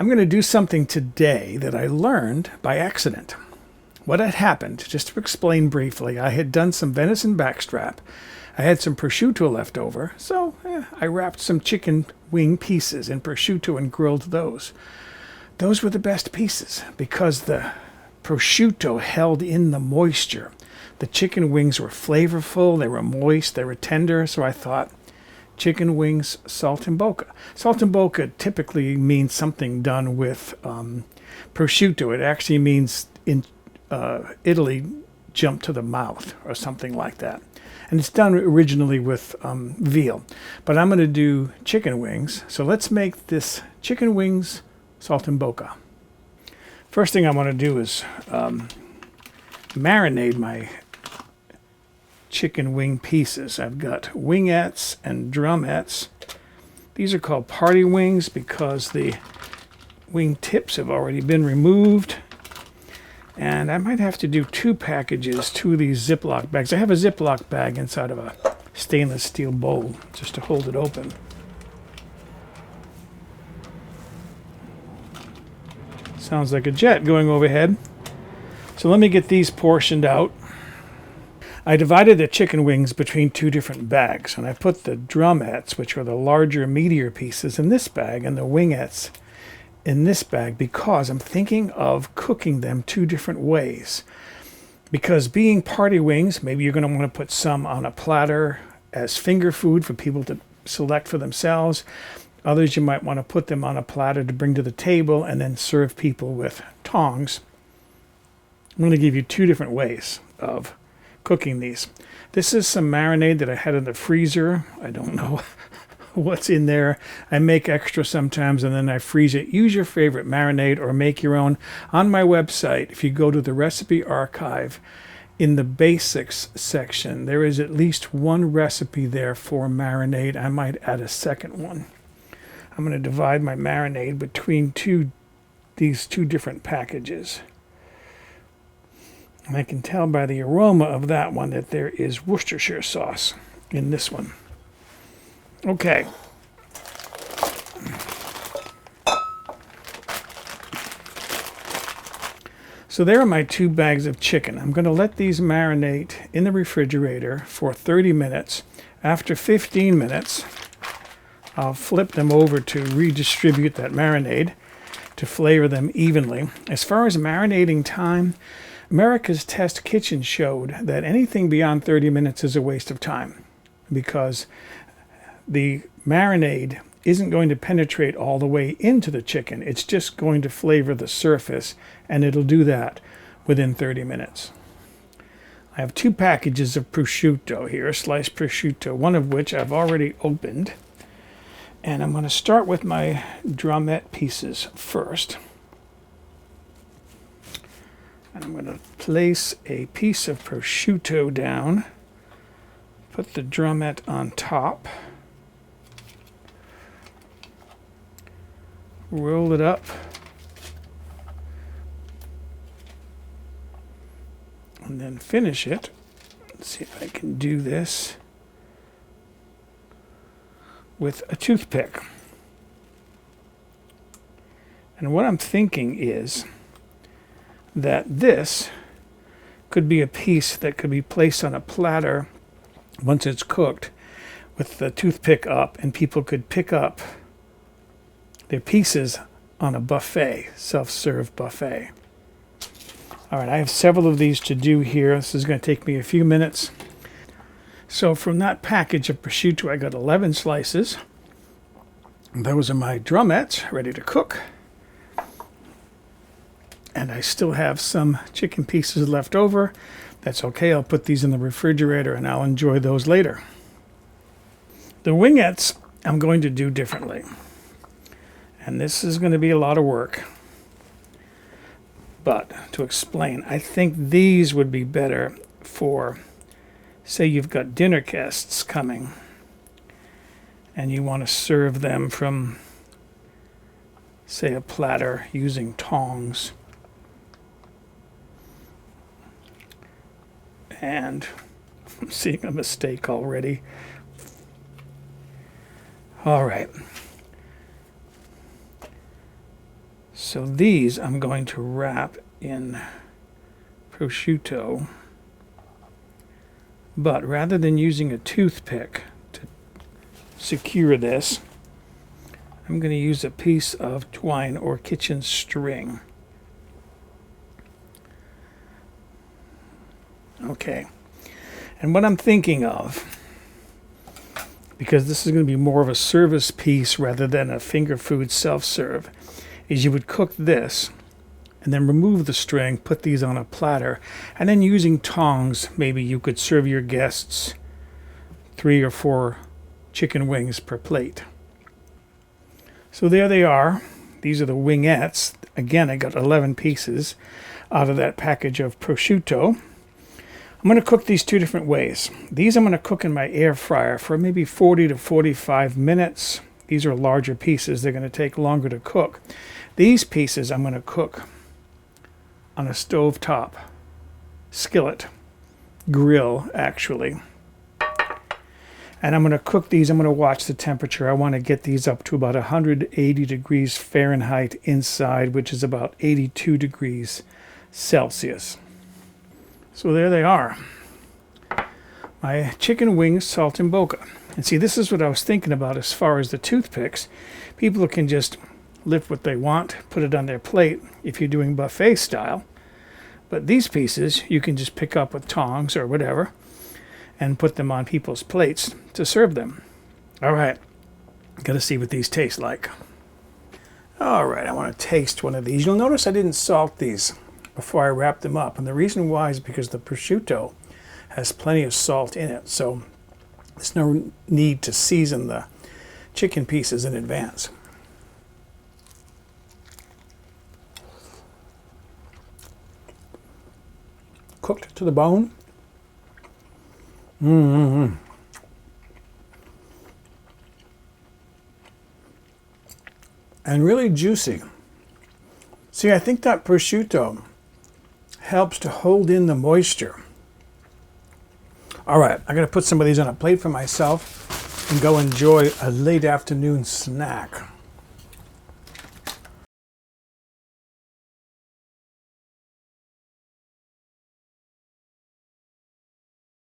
I'm going to do something today that I learned by accident. What had happened, just to explain briefly, I had done some venison backstrap. I had some prosciutto left over, so I wrapped some chicken wing pieces in prosciutto and grilled those. Those were the best pieces because the prosciutto held in the moisture. The chicken wings were flavorful, they were moist, they were tender, so I thought, chicken wings saltimbocca. Saltimbocca typically means something done with prosciutto. It actually means in Italy, jump to the mouth or something like that. And it's done originally with veal. But I'm going to do chicken wings. So let's make this chicken wings saltimbocca. First thing I want to do is marinate my chicken wing pieces. I've got wingettes and drumettes. These are called party wings because the wing tips have already been removed. And I might have to do 2 packages, 2 of these Ziploc bags. I have a Ziploc bag inside of a stainless steel bowl just to hold it open. Sounds like a jet going overhead. So let me get these portioned out. I divided the chicken wings between 2 different bags, and I put the drumettes, which are the larger, meatier pieces, in this bag, and the wingettes in this bag, because I'm thinking of cooking them 2 different ways. Because being party wings, maybe you're going to want to put some on a platter as finger food for people to select for themselves. Others, you might want to put them on a platter to bring to the table and then serve people with tongs. I'm going to give you 2 different ways of cooking these. This is some marinade that I had in the freezer. I don't know what's in there. I make extra sometimes and then I freeze it. Use your favorite marinade or make your own. On my website, if you go to the recipe archive, in the basics section, there is at least 1 recipe there for marinade. I might add a second one. I'm going to divide my marinade between these 2 different packages. And I can tell by the aroma of that one that there is Worcestershire sauce in this one. Okay. So there are my 2 bags of chicken. I'm going to let these marinate in the refrigerator for 30 minutes. After 15 minutes, I'll flip them over to redistribute that marinade to flavor them evenly. As far as marinating time, America's Test Kitchen showed that anything beyond 30 minutes is a waste of time because the marinade isn't going to penetrate all the way into the chicken. It's just going to flavor the surface, and it'll do that within 30 minutes. I have 2 packages of prosciutto here, sliced prosciutto, one of which I've already opened. And I'm going to start with my drumette pieces first. And I'm going to place a piece of prosciutto down, put the drumette on top, roll it up, and then finish it. Let's see if I can do this with a toothpick. And what I'm thinking is that this could be a piece that could be placed on a platter once it's cooked with the toothpick up, and people could pick up their pieces on a buffet, self-serve buffet. All right, I have several of these to do here. This is going to take me a few minutes. So from that package of prosciutto, I got 11 slices. Those are my drumettes ready to cook. And I still have some chicken pieces left over. That's okay, I'll put these in the refrigerator and I'll enjoy those later. The wingettes I'm going to do differently. And this is going to be a lot of work. But to explain, I think these would be better for, say you've got dinner guests coming and you want to serve them from, say, a platter using tongs. And I'm seeing a mistake already. All right. So these I'm going to wrap in prosciutto, but rather than using a toothpick to secure this, I'm going to use a piece of twine or kitchen string. Okay, and what I'm thinking of, because this is going to be more of a service piece rather than a finger food self-serve, is you would cook this and then remove the string, put these on a platter, and then using tongs, maybe you could serve your guests 3 or 4 chicken wings per plate. So there they are. These are the wingettes. Again, I got 11 pieces out of that package of prosciutto. I'm going to cook these 2 different ways. These I'm going to cook in my air fryer for maybe 40 to 45 minutes. These are larger pieces. They're going to take longer to cook. These pieces I'm going to cook on a stovetop skillet, grill actually. And I'm going to cook these. I'm going to watch the temperature. I want to get these up to about 180 degrees Fahrenheit inside, which is about 82 degrees Celsius. So there they are. My chicken wings saltimbocca. And see, this is what I was thinking about as far as the toothpicks. People can just lift what they want, put it on their plate if you're doing buffet style. But these pieces you can just pick up with tongs or whatever and put them on people's plates to serve them. All right, got to see what these taste like. All right, I want to taste one of these. You'll notice I didn't salt these before I wrap them up. And the reason why is because the prosciutto has plenty of salt in it. So there's no need to season the chicken pieces in advance. Cooked to the bone. And really juicy. See, I think that prosciutto helps to hold in the moisture. All right, I'm going to put some of these on a plate for myself and go enjoy a late afternoon snack.